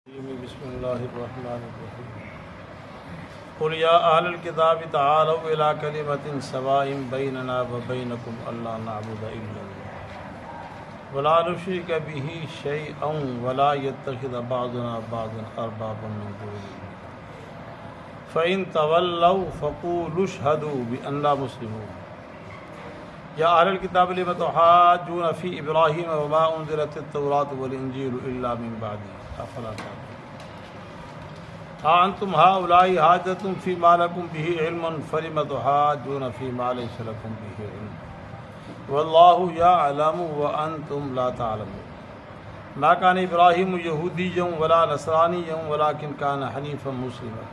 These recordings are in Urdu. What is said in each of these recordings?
بسم اللہ الرحمن الرحیم قل یا اہل الکتاب تعالوا الی کلمۃ سواء بیننا وبینکم الا نعبد الا اللہ ولا نشرک بہ شیئا ولا یتخذ بعضنا بعضا اربابا من دون اللہ فإن تولوا فقولوا اشهدوا بأننا مسلمون یا اہل الکتاب لم تحاجون فی ابراہیم وما انزلت التوراۃ والانجیل الا من بعدہ افلا تعقلون انتم هؤلاء حاجتم فيما لكم به علم فلم تحاجون فيما ليس لكم به علم والله يعلم وانتم لا تعلمون ما كان ابراہیم یہودیا ولا نصرانیا ولكن كان حنيفا مسلما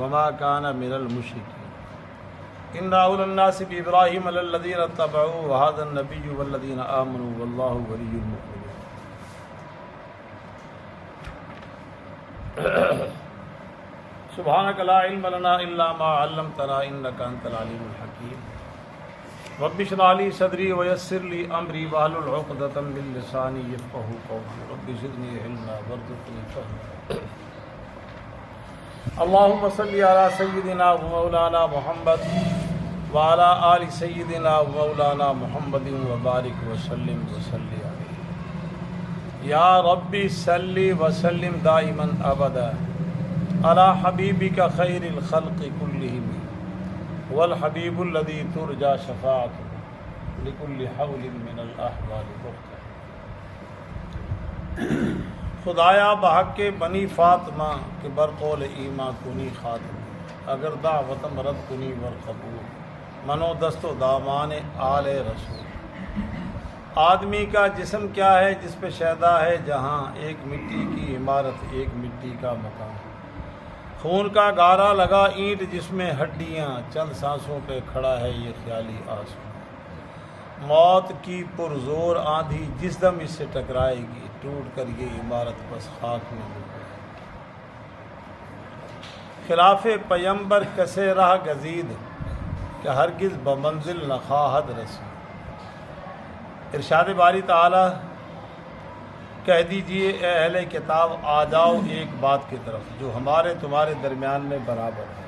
وما كان من المشركين ان اولى الناس بابراہیم الذين اتبعوه وهذا النبي والذين آمنوا والله ولي المؤمنين. سبحانك لا علم لنا الا ما علمتنا انك انت العليم الحكيم رب اشرح لي صدري ويسر لي امري واحلل عقدة من لساني يفقهوا قولي رب زدني علما وارزقني فهما. اللهم صل على سيدنا ومولانا محمد وعلى آل سيدنا ومولانا محمد وبارك وسلم عليه یا ربی صلی وسلم دائما ابدا علی حبیبک خیر الخلق کلہم والحبیب الذی ترجى شفاعته لکل حول من الاحوال بغتا. خدایا بحق بنی فاطمہ کے برقول ایما کنی خاتم اگر دعوت مرد کنی ورقبول منو دست و دامان آل رسول. آدمی کا جسم کیا ہے جس پہ شیدا ہے جہاں ایک مٹی کی عمارت ایک مٹی کا مکان. خون کا گارا لگا اینٹ جس میں ہڈیاں چند سانسوں پہ کھڑا ہے یہ خیالی آسمان. موت کی پرزور آندھی جس دم اس سے ٹکرائے گی ٹوٹ کر یہ عمارت بس خاک میں ڈوب گئی. خلاف پیمبر کسے راہ گزید کہ ہرگز بمنزل نہ خواہد رسی. ارشاد باری تعالی کہہ دیجئے اے اہل کتاب آ جاؤ ایک بات کی طرف جو ہمارے تمہارے درمیان میں برابر ہے.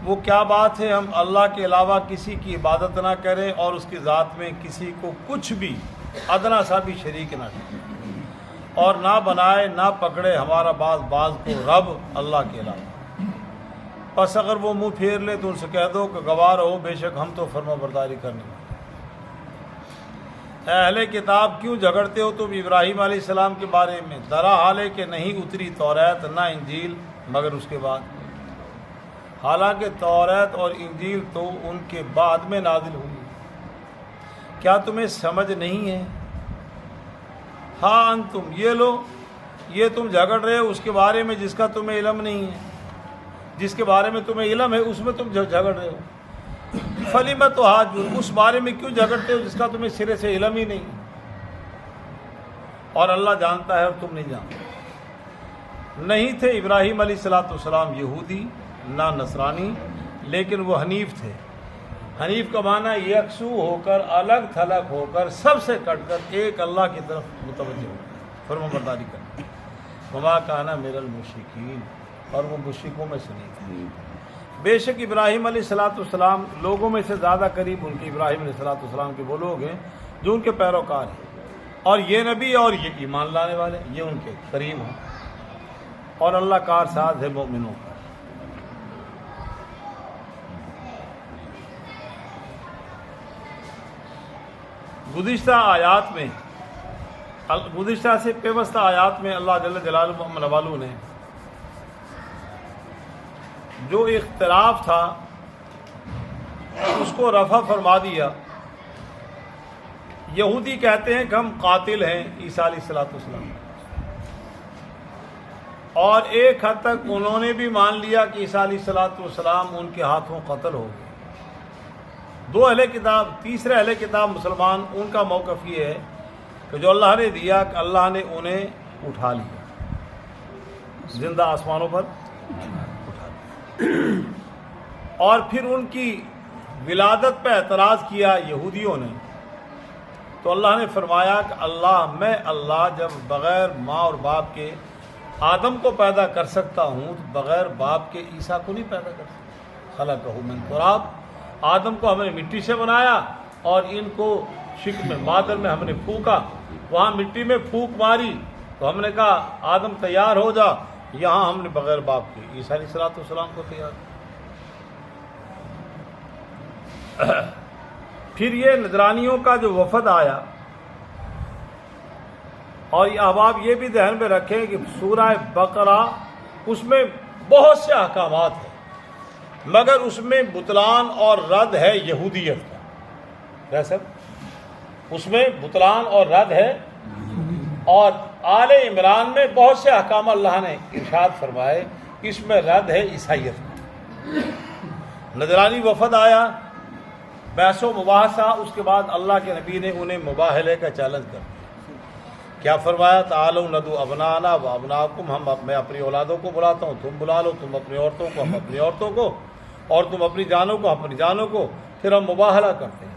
وہ کیا بات ہے؟ ہم اللہ کے علاوہ کسی کی عبادت نہ کریں اور اس کی ذات میں کسی کو کچھ بھی ادنا سا بھی شریک نہ کریں اور نہ بنائے نہ پکڑے ہمارا بعض کو رب اللہ کے علاوہ. پس اگر وہ منہ پھیر لے تو ان سے کہہ دو کہ گواہ رہو بے شک ہم تو فرما برداری کرنے والے. اے اہل کتاب کیوں جھگڑتے ہو تم ابراہیم علیہ السلام کے بارے میں؟ درا حال ہے کہ نہیں اتری توریت نہ انجیل مگر اس کے بعد. حالانکہ توریت اور انجیل تو ان کے بعد میں نازل ہوئی. کیا تمہیں سمجھ نہیں ہے؟ ہاں انتم یہ لو یہ تم جھگڑ رہے ہو اس کے بارے میں جس کا تمہیں علم نہیں ہے. جس کے بارے میں تمہیں علم ہے اس میں تم جھگڑ رہے ہو. فلم تحاجون اس بارے میں کیوں جھگڑتے ہو جس کا تمہیں سرے سے علم ہی نہیں. اور اللہ جانتا ہے اور تم نہیں جانتے. نہیں تھے ابراہیم علیہ السلام یہودی نہ نصرانی لیکن وہ حنیف تھے. حنیف کا معنی یکسو ہو کر الگ تھلگ ہو کر سب سے کٹ کر ایک اللہ کی طرف متوجہ ہو کر فرما برداری کرنا. وما کان من المشرکین اور وہ مشرکوں میں سے نہیں تھے. بے شک ابراہیم علیہ السلام لوگوں میں سے زیادہ قریب ان کے ابراہیم علیہ السلام کے وہ لوگ ہیں جو ان کے پیروکار ہیں اور یہ نبی اور یہ ایمان لانے والے یہ ان کے قریب ہیں اور اللہ کار ساز ہے مومنوں کا. گزشتہ سے پیوستہ آیات میں اللہ جل جلالہ والوں نے جو اختلاف تھا اس کو رفع فرما دیا. یہودی کہتے ہیں کہ ہم قاتل ہیں عیسیٰ علیہ السلام اور ایک حد تک انہوں نے بھی مان لیا کہ عیسیٰ علیہ السلام ان کے ہاتھوں قتل ہو گئے. دو اہل کتاب تیسرے اہل کتاب مسلمان ان کا موقف یہ ہے کہ جو اللہ نے دیا کہ اللہ نے انہیں اٹھا لیا زندہ آسمانوں پر اور پھر ان کی ولادت پہ اعتراض کیا یہودیوں نے تو اللہ نے فرمایا کہ میں اللہ جب بغیر ماں اور باپ کے آدم کو پیدا کر سکتا ہوں تو بغیر باپ کے عیسیٰ کو نہیں پیدا کر سکتا. خلقہ من تراب، آدم کو ہم نے مٹی سے بنایا اور ان کو شکم مادر میں ہم نے پھونکا. وہاں مٹی میں پھونک ماری تو ہم نے کہا آدم تیار ہو جا. یہاں ہم نے بغیر باپ کے عیسیٰ علیہ السلام کو تیار. پھر یہ نجرانیوں کا جو وفد آیا، اور یہ احباب یہ بھی ذہن میں رکھیں کہ سورہ بقرہ اس میں بہت سے احکامات ہیں، مگر اس میں بطلان اور رد ہے یہودیت کا. ویسے اس میں بطلان اور رد ہے، اور آل عمران میں بہت سے احکام اللہ نے ارشاد فرمائے، اس میں رد ہے عیسائیت کا. نجرانی وفد آیا، بحث و مباحثہ، اس کے بعد اللہ کے نبی نے انہیں مباہلے کا چیلنج کر دیا. کیا فرمایا؟ تعالوا ندعو ابناءنا و ابناءکم، میں اپنی اولادوں کو بلاتا ہوں، تم بلا لو، تم اپنی عورتوں کو، ہم اپنی عورتوں کو، اور تم اپنی جانوں کو، اپنی جانوں کو. پھر ہم مباہلہ کرتے ہیں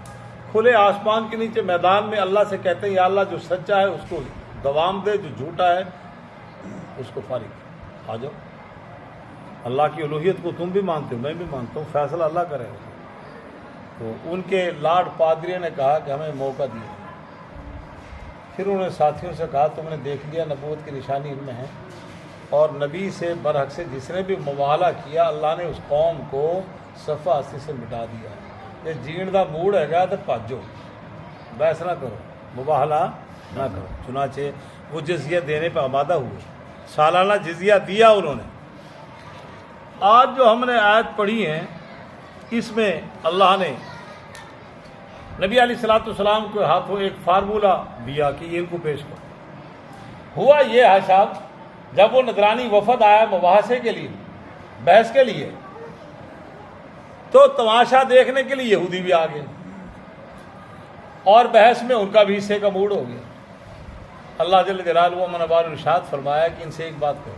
کھلے آسمان کے نیچے میدان میں. اللہ سے کہتے ہیں یا اللہ جو سچا ہے اس کو دوام دے، جو جھوٹا ہے اس کو فارغ کر. آ جاؤ، اللہ کی الوہیت کو تم بھی مانتے ہو، میں بھی مانتا ہوں، فیصلہ اللہ کرے گا. تو ان کے لارڈ پادری نے کہا کہ ہمیں موقع دیا. پھر انہوں نے ساتھیوں سے کہا تم نے دیکھ لیا نبوت کی نشانی ان میں ہے، اور نبی سے برحق سے جس نے بھی مباہلہ کیا اللہ نے اس قوم کو صفحہ ہستی سے مٹا دیا. یہ جین دا موڈ ہے گا تو پاجو، بحث نہ کرو، مباہلہ نہ کرو. چنانچہ وہ جزیہ دینے پہ آمادہ ہوئے، سالانہ جزیہ دیا انہوں نے. آج جو ہم نے آیت پڑھی ہیں اس میں اللہ نے نبی علیہ السلام کے ہاتھوں ایک فارمولہ دیا کہ ان کو پیش کرو. ہوا یہ ہے صاحب، جب وہ نجرانی وفد آیا مباحثے کے لیے، بحث کے لیے، تو تماشا دیکھنے کے لیے یہودی بھی آ گئے، اور بحث میں ان کا بھی حصے کا موڈ ہو گیا. اللہ جل جلالہ و من والہ نے ارشاد فرمایا کہ ان سے ایک بات کرو.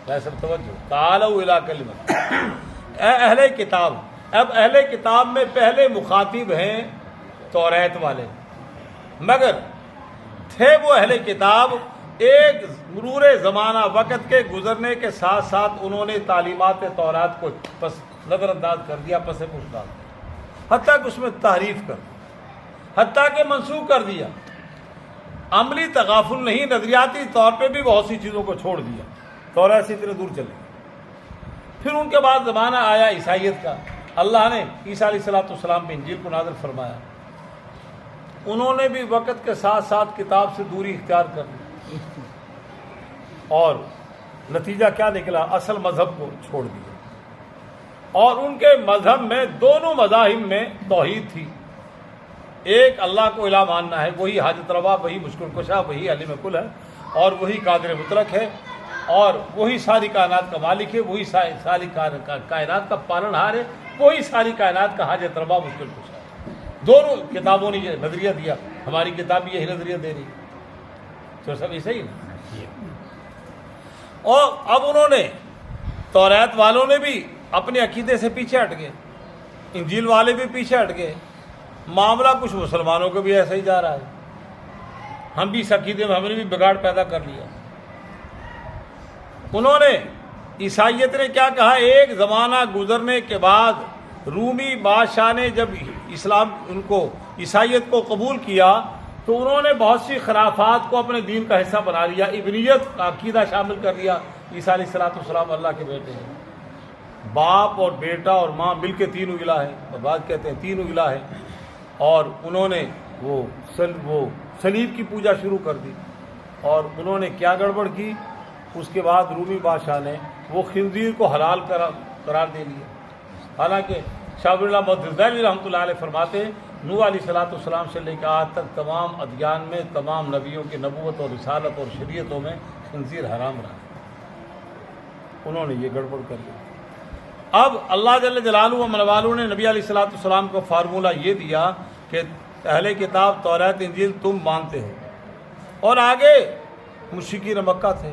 ویسے توجہ، تعالوا الی کلمۃ، اے اہل کتاب. اب اہل کتاب میں پہلے مخاطب ہیں توریت والے، مگر تھے وہ اہل کتاب ایک مرور زمانہ وقت کے گزرنے کے ساتھ ساتھ انہوں نے تعلیمات تورات کو پس نظر انداز کر دیا، پس پوچھ ڈال دیا، حتیٰ کہ اس میں تحریف کر دیا، حتیٰ کہ منسوخ کر دیا. عملی تغافل نہیں، نظریاتی طور پہ بھی بہت سی چیزوں کو چھوڑ دیا. توریت سے اتنے دور چلے گئے. پھر ان کے بعد زمانہ آیا عیسائیت کا. اللہ نے عیسیٰ علیہ السلام پہ انجیل کو نازل فرمایا. انہوں نے بھی وقت کے ساتھ ساتھ کتاب سے دوری اختیار کر لی، اور نتیجہ کیا نکلا؟ اصل مذہب کو چھوڑ دیا. اور ان کے مذہب میں دونوں مذاہب میں توحید تھی. ایک اللہ کو الہ ماننا ہے، وہی حاجت روا، وہی مشکل کشا، وہی علیم کل ہے، اور وہی قادر مطلق ہے، اور وہی ساری کائنات کا مالک ہے، وہی ساری کائنات کا پالن ہار ہے، وہی ساری کائنات کا حاجت روا، مشکل کشا ہے. دونوں کتابوں نے یہ نظریہ دیا. ہماری کتاب بھی یہی نظریہ دے رہی ہے، تو سب ایسے ہی نا. اور اب انہوں نے، توریت والوں نے بھی اپنے عقیدے سے پیچھے ہٹ گئے، انجیل والے بھی پیچھے ہٹ گئے. معاملہ کچھ مسلمانوں کو بھی ایسا ہی جا رہا ہے. ہم بھی اس عقیدے میں ہم نے بھی بگاڑ پیدا کر لیا. انہوں نے، عیسائیت نے کیا کہا؟ ایک زمانہ گزرنے کے بعد رومی بادشاہ نے جب اسلام ان کو عیسائیت کو قبول کیا تو انہوں نے بہت سی خرافات کو اپنے دین کا حصہ بنا لیا، ابنیت کا عقیدہ شامل کر لیا. عیسیٰ علیہ السلام اللہ کے بیٹے ہیں، باپ اور بیٹا اور ماں مل کے تینوں الہ ہیں، اور بعض کہتے ہیں تینوں الہ ہیں. اور انہوں نے وہ صلیب کی پوجا شروع کر دی. اور انہوں نے کیا گڑبڑ کی؟ اس کے بعد رومی بادشاہ نے وہ خنزیر کو حلال قرار دے لیا. حالانکہ شاہ ولی اللہ محدث رحمۃ اللہ علیہ فرماتے ہیں نوح علیہ السلام سے لے کر آج تک تمام ادیان میں، تمام نبیوں کی نبوت اور رسالت اور شریعتوں میں خنزیر حرام رہا. انہوں نے یہ گڑبڑ کر دی. اب اللہ جل جلالہ و من والہ نے نبی علیہ السلام کو فارمولہ یہ دیا کہ اہل کتاب توریت انجیل تم مانتے ہو. اور آگے مشرکین مکہ تھے،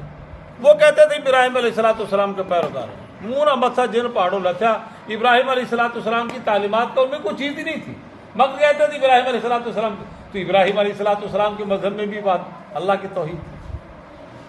وہ کہتے تھے ابراہیم علیہ السلام کے پیروکار ہیں. منہ متھا جن پہاڑوں لچا. ابراہیم علیہ السلام کی تعلیمات کا ان میں کوئی چیز ہی نہیں تھی، مگر کہتے تھے ابراہیم علیہ السلام. تو ابراہیم علیہ السلام کے مذہب میں بھی بات اللہ کی توحید تھی.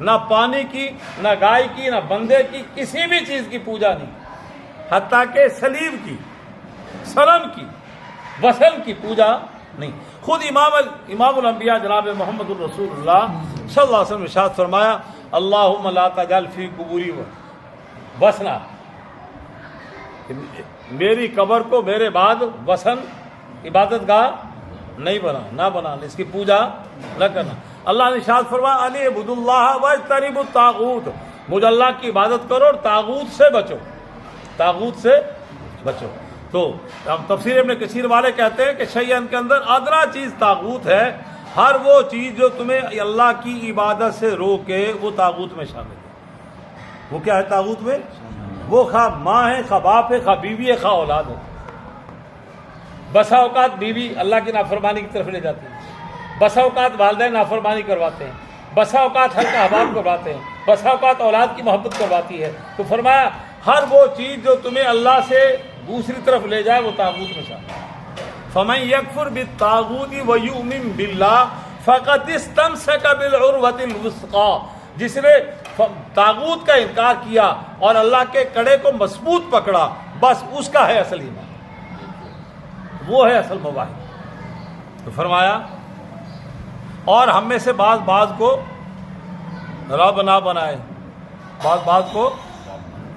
نہ پانی کی، نہ گائے کی، نہ بندے کی، کسی بھی چیز کی پوجا نہیں، حتیٰ کہ صلیب کی، صنم کی، وثن کی پوجا نہیں۔ خود امام الانبیاء جناب محمد الرسول اللہ صلی اللہ علیہ وسلم ارشاد فرمایا اللہم لا تجعل فی قبوری وثنا، میری قبر کو میرے بعد وثن عبادت گاہ نہیں نہ بنا، اس کی پوجا نہ کرنا۔ اللہ نے ارشاد فرمایا علی عبد اللہ واجتنبوا الطاغوت، مجھ اللہ کی عبادت کرو اور طاغوت سے بچو، طاغوت سے بچو۔ تو ہم تفسیر ابن کثیر والے کہتے ہیں کہ شیئن کے اندر ادنا چیز طاغوت ہے، ہر وہ چیز جو تمہیں اللہ کی عبادت سے روکے وہ طاغوت میں شامل ہے۔ وہ کیا ہے طاغوت میں؟ وہ خواہ ماں ہے، خواہ باپ ہے، خواہ بیوی ہے، خواہ اولاد ہو۔ بسا اوقات بیوی اللہ کی نافرمانی کی طرف لے جاتی ہے، بسا اوقات والدین نافرمانی کرواتے ہیں، بسا اوقات حلقہ احباب کرواتے ہیں، بسا اوقات اولاد کی محبت کرواتی ہے۔ تو فرمایا ہر وہ چیز جو تمہیں اللہ سے دوسری طرف لے جائے وہ طاغوت میں شامل ہے۔ فَمَن يَكْفُرْ بِالطَّاغُوتِ وَيُؤْمِن بِاللَّهِ فَقَدِ اسْتَمْسَكَ بِالْعُرْوَةِ الْوُثْقَىٰ، جس نے طاغوت کا انکار کیا اور اللہ کے کڑے کو مضبوط پکڑا، بس اس کا ہے اصل ایمان، وہ ہے اصل مواحد۔ تو فرمایا اور ہم میں سے بعض کو رب نہ بنائے، بعض کو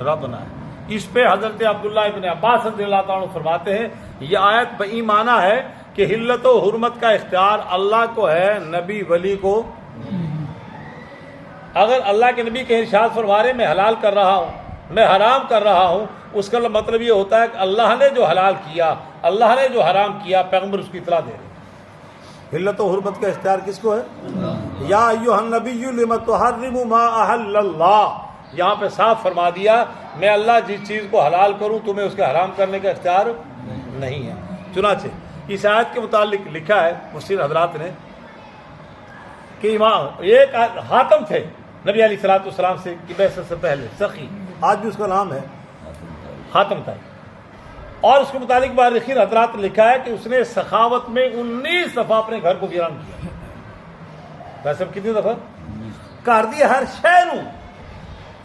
رب بنائے۔ اس پہ حضرت عبداللہ ابن عباس رضی اللہ تعالیٰ عنہ فرماتے ہیں یہ آیت بئی معنی ہے کہ حلت و حرمت کا اختیار اللہ کو ہے، نبی ولی کو۔ اگر اللہ کے نبی کے ارشاد فرما رہے میں حلال کر رہا ہوں، میں حرام کر رہا ہوں، اس کا مطلب یہ ہوتا ہے کہ اللہ نے جو حلال کیا، اللہ نے جو حرام کیا، پیغمبر اس کی اطلاع دے رہے۔ حلت و حرمت کا اختیار کس کو ہے؟ یا ایھا النبی لم تحرم ما احل اللہ، یہاں پہ صاف فرما دیا میں اللہ جس چیز کو حلال کروں تمہیں اس کا حرام کرنے کا اختیار نہیں ہے۔ چنانچہ اس آیت کے متعلق لکھا ہے مفسر حضرات نے کہ امام ایک حاتم تھے نبی علیہ الصلوۃ والسلام سے کی بعثت سے پہلے، سخی، آج بھی اس کا نام ہے حاتم تھا، اور اس کے متعلق مورخین حضرات نے لکھا ہے کہ اس نے سخاوت میں 19 دفعہ اپنے گھر کو ویران کیا۔ ویسے کتنی دفعہ کر دیا، ہر شے نو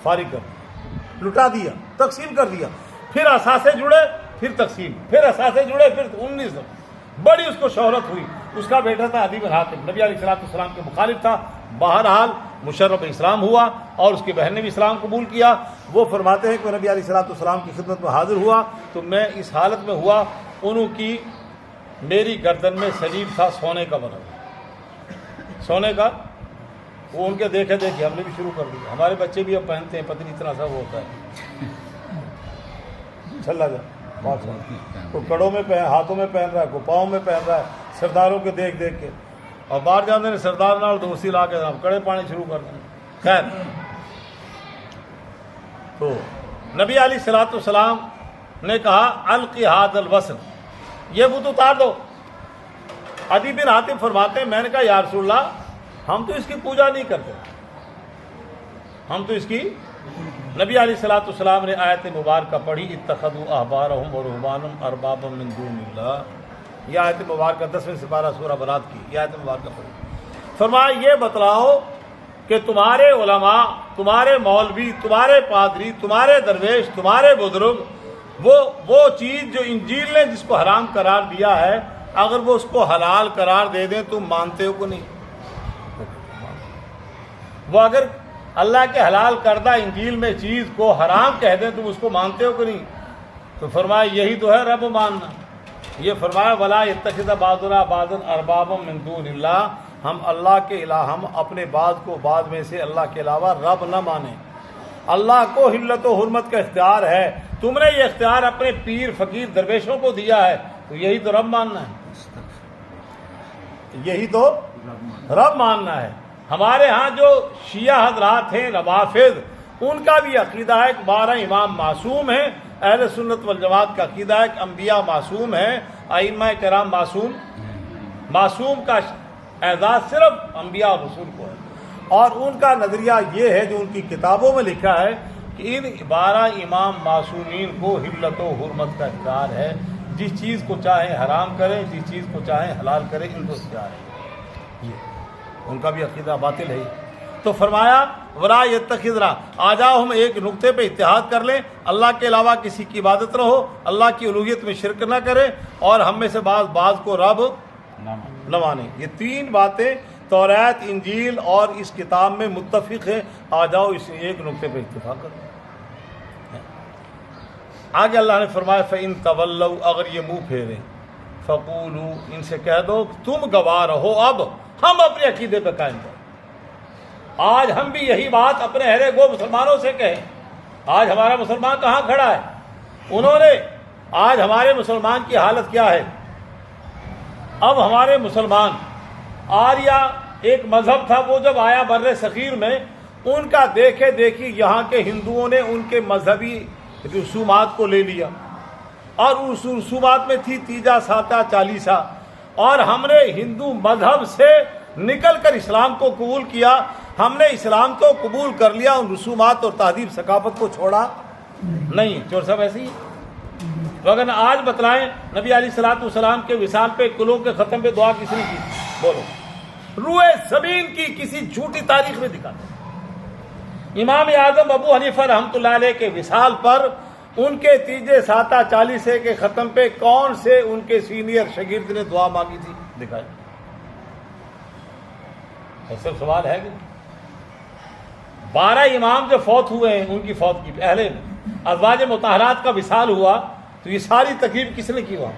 فارغ کر دیا، لٹا دیا، تقسیم کر دیا، پھر اثاثے جڑے، پھر تقسیم، پھر اثاثے جڑے، پھر 19 دفعہ۔ بڑی اس کو شہرت ہوئی۔ اس کا بیٹا تھا عدی بن حاتم، نبی علیہ الصلوۃ والسلام کے مخالف تھا، بہرحال مشرف اسلام ہوا اور اس کی بہن نے بھی اسلام قبول کیا۔ وہ فرماتے ہیں کہ نبی علیہ الصلوۃ والسلام کی خدمت میں حاضر ہوا تو میں اس حالت میں ہوا، انہوں کی میری گردن میں صلیب تھا سونے کا بنا ہوا، سونے کا۔ وہ ان کے دیکھے ہم نے بھی شروع کر دیا، ہمارے بچے بھی اب پہنتے ہیں، پتہ نہیں اتنا سا وہ ہوتا ہے چھلا جا، کوئی کڑوں میں پہن، ہاتھوں میں پہن رہا ہے، کوئی پاؤں میں پہن رہا ہے، سرداروں کے دیکھ کے، اور باہر جانے نے سردار نال دوستی لا کے کڑے پانے شروع کر دیں۔ خیر، تو نبی علیہ الصلوۃ والسلام نے کہا القی ھذا الوثن، یہ بت اتار دو۔ عدی بن حاتم فرماتے ہیں میں نے کہا یا رسول اللہ ہم تو اس کی پوجا نہیں کرتے، ہم تو اس کی۔ نبی علیہ الصلوۃ والسلام نے آیت مبارکہ پڑھی اتخذوا احبارهم ورهبانهم اربابا من دون اللہ، یہ آیت مبارکہ 10ویں سپارہ سورہ برات کی، یہ آیت مبارکہ پڑھی۔ فرمایا یہ بتلاؤ کہ تمہارے علماء، تمہارے مولوی، تمہارے پادری، تمہارے درویش، تمہارے بزرگ وہ چیز جو انجیل نے جس کو حرام قرار دیا ہے اگر وہ اس کو حلال قرار دے دیں تم مانتے ہو کہ نہیں؟ وہ اگر اللہ کے حلال کردہ انجیل میں چیز کو حرام کہہ دیں تم اس کو مانتے ہو کہ نہیں؟ تو فرمایا یہی تو ہے رب ماننا۔ یہ فرمایا ولا یتخذ بعضنا بعضا اربابا من دون اللہ، ہم اللہ کے علاوہ، ہم اپنے بعض کو بعض میں سے اللہ کے علاوہ رب نہ مانیں۔ اللہ کو حلت و حرمت کا اختیار ہے، تم نے یہ اختیار اپنے پیر فقیر درویشوں کو دیا ہے، تو یہی تو رب ماننا ہے، یہی تو رب ماننا ہے۔ ہمارے ہاں جو شیعہ حضرات ہیں روافض، ان کا بھی عقیدہ ہے کہ 12 امام معصوم ہیں، اہل سنت والجماعت کا عقیدہ ہے کہ انبیاء معصوم ہیں، ائمہ کرام معصوم کا اعزاز صرف انبیاء اور رسول کو ہے، اور ان کا نظریہ یہ ہے جو ان کی کتابوں میں لکھا ہے کہ ان 12 امام معصومین کو حلت و حرمت کا اختیار ہے، جس چیز کو چاہیں حرام کریں، جس چیز کو چاہیں حلال کریں، ان کو اختیار ہے۔ یہ ان کا بھی عقیدہ باطل ہے۔ تو فرمایا ولا يتخذنا، آ جاؤ ہم ایک نقطے پہ اتحاد کر لیں، اللہ کے علاوہ کسی کی عبادت رہو، اللہ کی الوہیت میں شرک نہ کریں، اور ہم میں سے بعض کو رب نہ مانیں۔ یہ تین باتیں توریت، انجیل اور اس کتاب میں متفق ہے، آ جاؤ اس ایک نقطے پہ اتفاق کرو۔ آگے اللہ نے فرمایا فَإِن تَوَلَّوْا، اگر یہ منہ پھیریں، فَقُولُوا، ان سے کہہ دو تم گواہ رہو، اب ہم اپنے عقیدے پہ قائم کریں۔ آج ہم بھی یہی بات اپنے ہرے گو مسلمانوں سے کہیں۔ آج ہمارا مسلمان کہاں کھڑا ہے؟ انہوں نے آج ہمارے مسلمان کی حالت کیا ہے؟ اب ہمارے مسلمان آریہ ایک مذہب تھا، وہ جب آیا بر صغیر میں، ان کا دیکھے دیکھی یہاں کے ہندوؤں نے ان کے مذہبی رسومات کو لے لیا، اور اس رسومات میں تھی تیجا ساتا چالیسا، اور ہم نے ہندو مذہب سے نکل کر اسلام کو قبول کیا۔ ہم نے اسلام کو قبول کر لیا، ان رسومات اور تہذیب ثقافت کو چھوڑا نہیں۔ چور صاحب ایسے ہی تو اگر آج بتلائیں نبی علیہ الصلوۃ والسلام کے وصال پہ کلوں کے ختم پہ دعا کس نے کی؟ بولو، روئے زمین کی کسی جھوٹی تاریخ میں دکھا دیں۔ امام اعظم ابو حنیفہ رحمۃ اللہ علیہ کے وصال پر ان کے تیجے ساتا چالیسے کے ختم پہ کون سے ان کے سینئر شاگرد نے دعا مانگی تھی؟ دکھائیں۔ ایسا سوال ہے کہ 12 امام جو فوت ہوئے ہیں، ان کی فوت کی پہلے ازواج مطہرات کا وصال ہوا، تو یہ ساری تقریب کس نے کی وہاں؟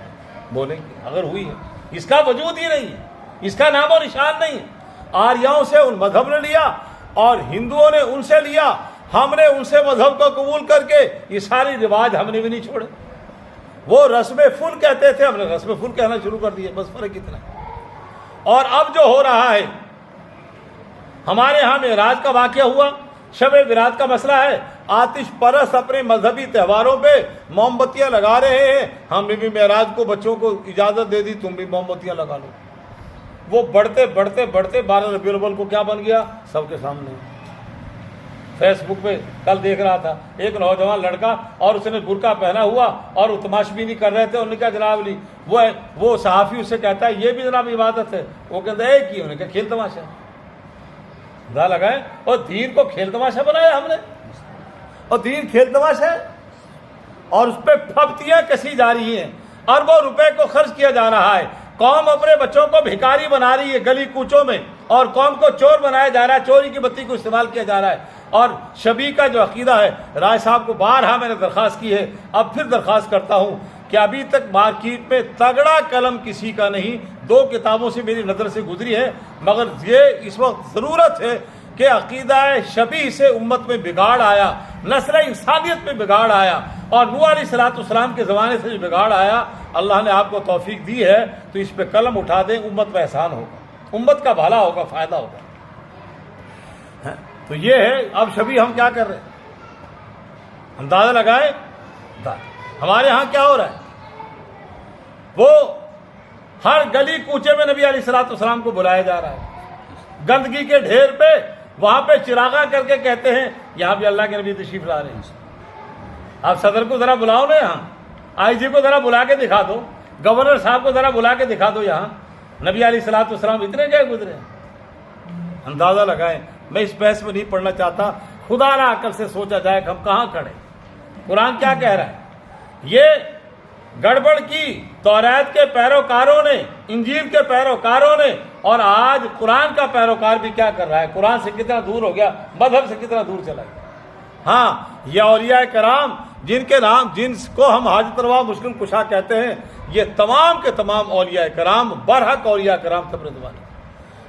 بولیں گے اگر ہوئی ہے، اس کا وجود ہی نہیں ہے، اس کا نام و نشان نہیں ہے۔ آریاؤں سے ان مذہب نے لیا اور ہندوؤں نے ان سے لیا، ہم نے ان سے مذہب کو قبول کر کے یہ ساری رواج ہم نے بھی نہیں چھوڑے۔ وہ رسم فل کہتے تھے، ہم نے رسم فل کہنا شروع کر دیا، بس فرق اتنا ہے۔ اور اب جو ہو رہا ہے، ہمارے ہاں معراج کا واقعہ ہوا، شب برات کا مسئلہ ہے، آتش پرست اپنے مذہبی تہواروں پہ موم بتیاں لگا رہے ہیں۔ ہم نے بھی معراج کو بچوں کو اجازت دے دی، تم بھی موم بتیاں لگا لو۔ وہ بڑھتے بڑھتے بڑھتے 12 ربیع الاول کو کیا بن گیا؟ سب کے سامنے فیس بک پہ کل دیکھ رہا تھا، ایک نوجوان لڑکا اور اس نے برقع پہنا ہوا اور وہ تماش بھی نہیں کر رہے تھے، انہوں نے کہا جناب علی، وہ صحافی اسے کہتا ہے یہ بھی جناب عبادت ہے، وہ کہتا ہے ایک ہی، انہوں نے کہا کھیل تماشا لگائے، اور دین کو کھیل تماشا بنایا ہم نے، اور دین کھیل تماشا ہے، اور اس پہ پھپتیاں کسی جا رہی ہیں، اربوں روپے کو خرچ کیا جا رہا ہے، قوم اپنے بچوں کو بھکاری بنا رہی ہے گلی کوچوں میں، اور قوم کو چور بنایا جا رہا ہے، چوری کی بتی کو استعمال کیا جا رہا ہے۔ اور شبی کا جو عقیدہ ہے، رائے صاحب کو بارہا میں نے درخواست کی ہے، اب پھر درخواست کرتا ہوں کہ ابھی تک مارکیٹ میں تگڑا قلم کسی کا نہیں، 2 کتابوں سے میری نظر سے گزری ہے، مگر یہ اس وقت ضرورت ہے کہ عقیدہ شبیہ سے امت میں بگاڑ آیا، نسل انسانیت میں بگاڑ آیا، اور نوح علیہ السلام کے زمانے سے جو بگاڑ آیا، اللہ نے آپ کو توفیق دی ہے تو اس پہ قلم اٹھا دیں، امت پہ احسان ہوگا، امت کا بھلا ہوگا، فائدہ ہوگا۔ تو یہ ہے، اب شبیہ ہم کیا کر رہے ہیں؟ اندازہ لگائیں ہمارے ہاں کیا ہو رہا ہے؟ وہ ہر گلی کوچے میں نبی علیہ السلام کو بلایا جا رہا ہے، گندگی کے ڈھیر پہ وہاں پہ چراغاں کر کے کہتے ہیں یہاں بھی اللہ کے نبی تشریف لا رہے ہیں۔ آپ صدر کو ذرا بلاؤ نا، یہاں آئی جی کو ذرا بلا کے دکھا دو، گورنر صاحب کو ذرا بلا کے دکھا دو، یہاں نبی علیہ السلام اتنے گئے گزرے ہیں۔ اندازہ لگائیں، میں اس بحث میں نہیں پڑھنا چاہتا، خدا نہ عقل سے سوچا جائے کہ ہم کہاں کھڑے۔ قرآن کیا کہہ رہا ہے؟ یہ گڑبڑ کی توریت کے پیروکاروں نے، انجیل کے پیروکاروں نے، اور آج قرآن کا پیروکار بھی کیا کر رہا ہے؟ قرآن سے کتنا دور ہو گیا، مذہب سے کتنا دور چلا گیا۔ ہاں، یہ اولیاء کرام جن کے نام، جن کو ہم حاجت روا مشکل کشا کہتے ہیں، یہ تمام کے تمام اولیاء کرام برحق اولیاء کرام تب رضوانی،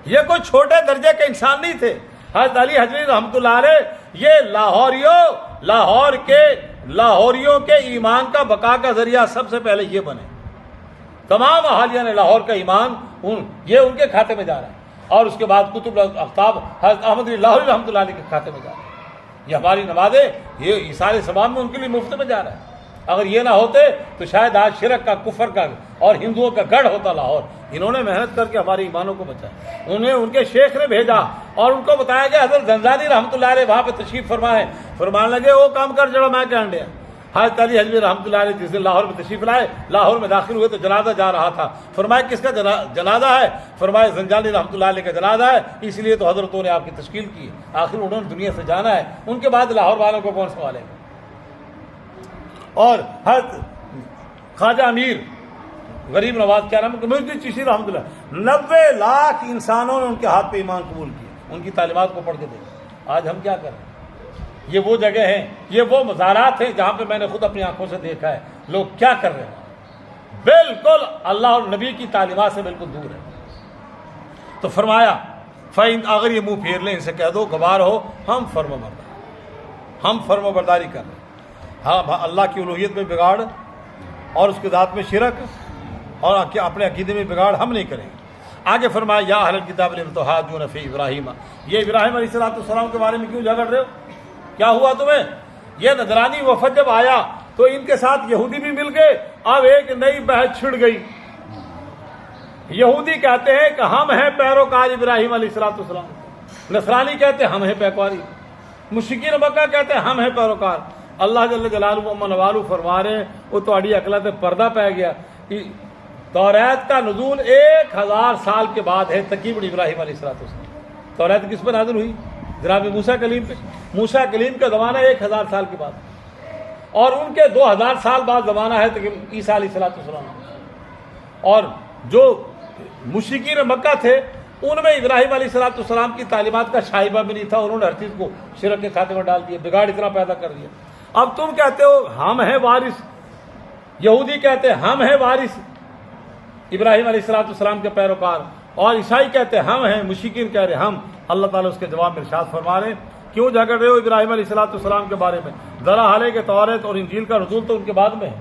یہ کوئی چھوٹے درجے کے انسان نہیں تھے۔ حضرت علی حجویری رحمۃ اللہ علیہ یہ لاہوریوں کے ایمان کا بقا کا ذریعہ سب سے پہلے یہ بنے۔ تمام اہالیہ نے لاہور کا ایمان یہ ان کے کھاتے میں جا رہا ہے، اور اس کے بعد قطب آفتاب حضرت احمد علی لاہوری رحمۃ اللہ علیہ کے کھاتے میں جا رہا ہے۔ یہ ہماری نمازیں، یہ سارے سامان میں ان کے لیے مفت میں جا رہا ہے۔ اگر یہ نہ ہوتے تو شاید آج شرک کا، کفر کا اور ہندوؤں کا گڑھ ہوتا لاہور۔ انہوں نے محنت کر کے ہمارے ایمانوں کو بچایا، انہیں ان کے شیخ نے بھیجا اور ان کو بتایا گیا، حضرت زنجانی رحمۃ اللہ علیہ وہاں پہ تشریف فرمائے، فرمانے لگے وہ کام کر جڑا میں کہن دیا، حضرت علی حجوی رحمۃ اللہ علیہ جس دن لاہور میں تشریف لائے، لاہور میں داخل ہوئے تو جنازہ جا رہا تھا، فرمایا کس کا جنازہ ہے؟ فرمایا زنجانی رحمۃ اللہ علیہ کا جنازہ ہے، اس لیے تو حضرتوں نے آپ کی تشکیل کی ہے، آخر انہوں نے دنیا سے جانا ہے، ان کے بعد لاہور والوں کو کون سنبھالے گا؟ اور حضرت خواجہ امیر غریب نواز کیا نام ہے چشتی رحمۃ اللہ، 90 لاکھ انسانوں نے ان کے ہاتھ پہ ایمان قبول کیا، ان کی تعلیمات کو پڑھ کے دیکھا۔ آج ہم کیا کر رہے ہیں؟ یہ وہ جگہ ہیں، یہ وہ مزارات ہیں جہاں پہ میں نے خود اپنی آنکھوں سے دیکھا ہے لوگ کیا کر رہے ہیں، بالکل اللہ اور نبی کی تعلیمات سے بالکل دور ہے۔ تو فرمایا فَإِنْ اگر یہ منہ پھیر لیں، ان سے کہہ دو گوار ہو ہم فرما برداری کر رہے ہیں، ہاں اللہ کی الوہیت میں بگاڑ اور اس کی ذات میں شرک اور اپنے عقیدے میں بگاڑ ہم نہیں کریں گے۔ آگے فرمایا یا اہل الکتاب لم تحاجون فی ابراہیم، یہ ابراہیم علیہ السلام کے بارے میں کیوں جھگڑ رہے ہو؟ کیا ہوا تمہیں؟ یہ نجرانی وفد جب آیا تو ان کے ساتھ یہودی بھی مل گئے، اب ایک نئی بحث چھڑ گئی۔ یہودی کہتے ہیں کہ ہم ہیں پیروکار ابراہیم علیہ السلام، نصرانی کہتے ہیں ہم ہیں پیروکاری، مشرکین مکہ کہتے ہیں ہم ہیں پیروکار۔ اللہ جل جلالہ و منوالو فرما رہے ہیں وہ تہاڈی عقلاں تے پردہ پہ گیا۔ توریت کا نزول 1000 سال کے بعد ہے، تقریباً ابراہیم علیہ السلام۔ توریت کس پر نازل ہوئی؟ جناب موسیٰ کلیم پہ۔ موسیٰ کلیم کا زمانہ 1000 سال کے بعد، اور ان کے 2000 سال بعد زمانہ ہے عیسیٰ علیہ السلام۔ اور جو مشرکین مکہ تھے ان میں ابراہیم علیہ السلام کی تعلیمات کا شائبہ بھی نہیں تھا، انہوں نے ہر چیز کو شرک کے کھاتے میں ڈال دیا، بگاڑ اتنا پیدا کر دیا۔ اب تم کہتے ہو ہم ہیں وارث، یہودی کہتے ہیں ہم ہیں وارث ابراہیم علیہ السلام کے پیروکار، اور عیسائی کہتے ہیں ہم ہیں، مشرکین کہہ رہے ہم۔ اللہ تعالیٰ اس کے جواب میں ارشاد فرما رہے ہیں کیوں جھگڑ رہے ہو ابراہیم علیہ السلام کے بارے میں؟ ذرا حالے کہ توریت اور انجیل کا نزول تو ان کے بعد میں ہے،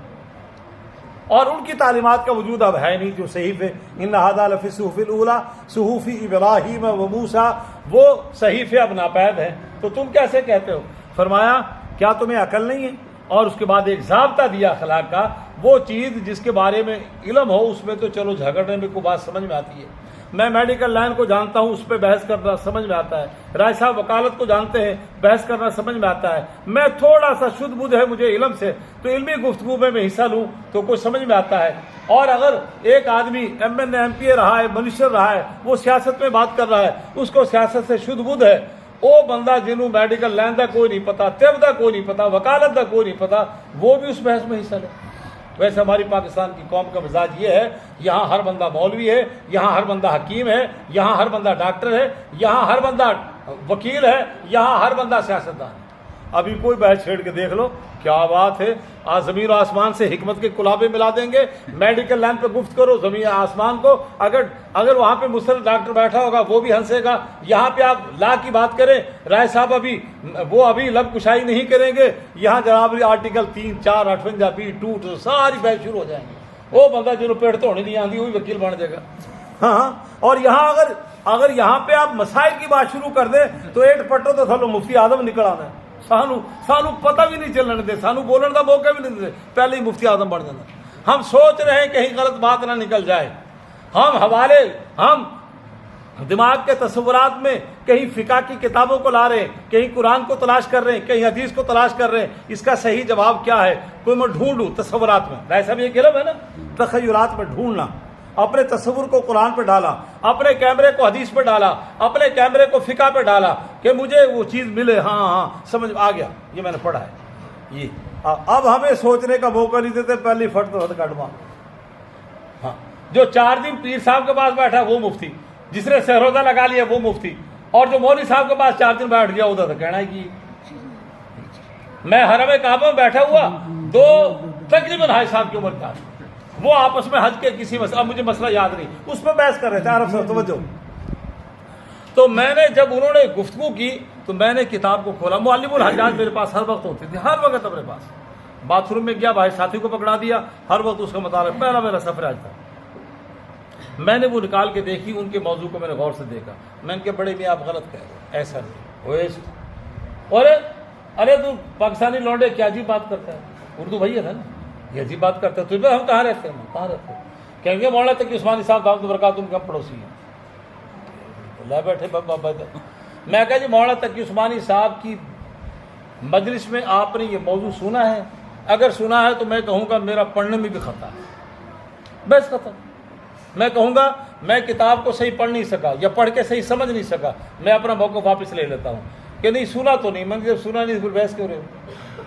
اور ان کی تعلیمات کا وجود اب ہے نہیں۔ جو صحیفے ان ھذا لفی الصحف الاولی صحف ابراہیم و موسیٰ، وہ صحیفے اب ناپید ہیں، تو تم کیسے کہتے ہو؟ فرمایا کیا تمہیں عقل نہیں ہے؟ اور اس کے بعد ایک ضابطہ دیا اخلاق کا، وہ چیز جس کے بارے میں علم ہو اس میں تو چلو جھگڑنے میں کوئی بات سمجھ میں آتی ہے۔ میں میڈیکل لائن کو جانتا ہوں، اس پہ بحث کرنا سمجھ میں آتا ہے، رائے صاحب وکالت کو جانتے ہیں، بحث کرنا سمجھ میں آتا ہے۔ میں تھوڑا سا شدھ بدھ ہے مجھے علم سے، تو علمی گفتگو میں حصہ لوں تو کچھ سمجھ میں آتا ہے۔ اور اگر ایک آدمی M N A M P A رہا ہے، منسٹر رہا ہے، وہ سیاست میں بات کر رہا ہے، اس کو سیاست سے شدھ بدھ ہے، وہ بندہ جنہوں میڈیکل لائن کا کوئی نہیں پتا، طب کا کوئی نہیں پتا، وکالت کا کوئی نہیں پتا، وہ بھی اس بحث میں حصہ لے۔ ویسے ہماری پاکستان کی قوم کا مزاج یہ ہے، یہاں ہر بندہ مولوی ہے، یہاں ہر بندہ حکیم ہے، یہاں ہر بندہ ڈاکٹر ہے، یہاں ہر بندہ وکیل ہے، یہاں ہر بندہ سیاستدان ہے۔ ابھی کوئی بحث چھیڑ کے دیکھ لو، کیا بات ہے، آج زمین و آسمان سے حکمت کے کلابے ملا دیں گے۔ میڈیکل لائن پہ گفت کرو زمین آسمان کو، اگر وہاں پہ مسلم ڈاکٹر بیٹھا ہوگا وہ بھی ہنسے گا۔ یہاں پہ آپ لا کی بات کریں، رائے صاحب ابھی لب کشائی نہیں کریں گے، یہاں جناب آرٹیکل 3, 4, 58 بھی ٹوٹ ساری بحث شروع ہو جائیں گے۔ وہ بندہ جنہوں پیٹ تو ہونی نہیں آتی وہی وکیل بن جائے گا۔ ہاں، اور یہاں اگر یہاں پہ آپ مسائل کی بات شروع کر دیں تو ایک پٹو تو تھلو مفتی اعظم نکل آنا ہے، سانو پتہ بھی نہیں چلنے دے، سانو بولنے کا موقع بھی نہیں دے، پہلے ہی مفتی اعظم بن جانا۔ ہم سوچ رہے ہیں کہیں غلط بات نہ نکل جائے، ہم دماغ کے تصورات میں کہیں فقہ کی کتابوں کو لا رہے ہیں، کہیں قرآن کو تلاش کر رہے ہیں، کہیں حدیث کو تلاش کر رہے ہیں، اس کا صحیح جواب کیا ہے کوئی میں ڈھونڈوں تصورات میں۔ رائے صاحب یہ علم ہے نا، تخیلات میں ڈھونڈنا، اپنے تصور کو قرآن پہ ڈالا، اپنے کیمرے کو حدیث پہ ڈالا، اپنے کیمرے کو فقہ پہ ڈالا کہ مجھے وہ چیز ملے، ہاں سمجھ آ گیا، یہ میں نے پڑھا ہے۔ یہ اب ہمیں سوچنے کا موقع نہیں دیتے، پہلی فٹ تو کٹوا۔ ہاں، جو 4 دن پیر صاحب کے پاس بیٹھا وہ مفتی، جس نے سہروزہ لگا لیا وہ مفتی، اور جو مولوی صاحب کے پاس 4 دن بیٹھ گیا ادھر تو کہنا ہے کہ میں حرم کعبہ میں بیٹھا ہوا، 2 تقریباً حاج صاحب کی عمر کا، وہ آپس میں حج کے کسی مسئلہ، مجھے مسئلہ یاد نہیں، اس پہ بحث کر رہے تھے، عرب سے توجہ۔ تو میں نے جب انہوں نے گفتگو کی تو میں نے کتاب کو کھولا، معلم الحجاج میرے پاس ہر وقت ہوتے تھے، ہر وقت اپنے پاس، باتھ روم میں گیا بھائی ساتھی کو پکڑا دیا، ہر وقت اس کا مطالعہ، پہلا میرا سفر آج تھا۔ میں نے وہ نکال کے دیکھی، ان کے موضوع کو میں نے غور سے دیکھا، میں نے کہا بڑے میں آپ غلط کہہ رہے ہیں، ایسا نہیں، اور ارے تو پاکستانی لونڈے کیا عجیب بات کرتا ہے، اردو بھائی ہے نا، یہ عجیب بات کرتا ہے، تو ہم کہاں رہتے ہیں، کہاں رہتے ہیں، کہیں گے مولانا تقی عثمانی صاحب دامت برکاتہ ان کے پڑوسی ہیں، لے بیٹھے بابا۔ میں کہا جی مولانا تقی عثمانی صاحب کی مجلس میں آپ نے یہ موضوع سنا ہے؟ اگر سنا ہے تو میں کہوں گا میرا پڑھنے میں بھی خطا ہے، بس ختم. میں کہوں گا میں کتاب کو صحیح پڑھ نہیں سکا یا پڑھ کے صحیح سمجھ نہیں سکا، میں اپنا موقف واپس لے لیتا ہوں کہ نہیں سنا تو نہیں. میں جب سنا نہیں پھر بحث کیوں رہے ہو؟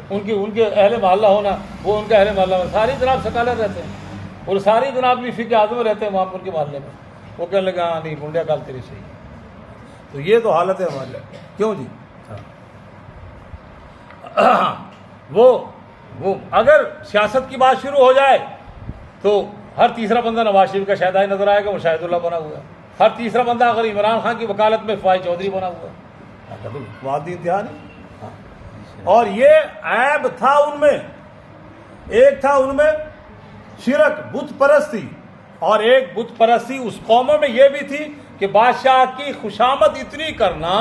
ان کے اہل محلہ ہونا، وہ ان کا اہل محلہ ہونا، ساری جناب سکالر رہتے ہیں اور ساری جناب بھی فقہ اعظم رہتے ہیں وہاں پر کے محلے میں. وہ کہنے لگا ہاں نہیں منڈیا کال تیری صحیح. تو یہ تو حالت ہے ہمارے. کیوں جی؟ وہ اگر سیاست کی بات شروع ہو جائے تو ہر تیسرا بندہ نواز شریف کا شہدائی نظر آئے گا، وہ شاہد اللہ بنا ہوا ہے. ہر تیسرا بندہ اگر عمران خان کی وکالت میں فواز چودھری بنا ہوا ہے. وادی انتہا نہیں. اور یہ عیب تھا ان میں، ایک تھا ان میں شرک، بت پرستی، اور ایک بت پرستی اس قوموں میں یہ بھی تھی کہ بادشاہ کی خوشامد اتنی کرنا،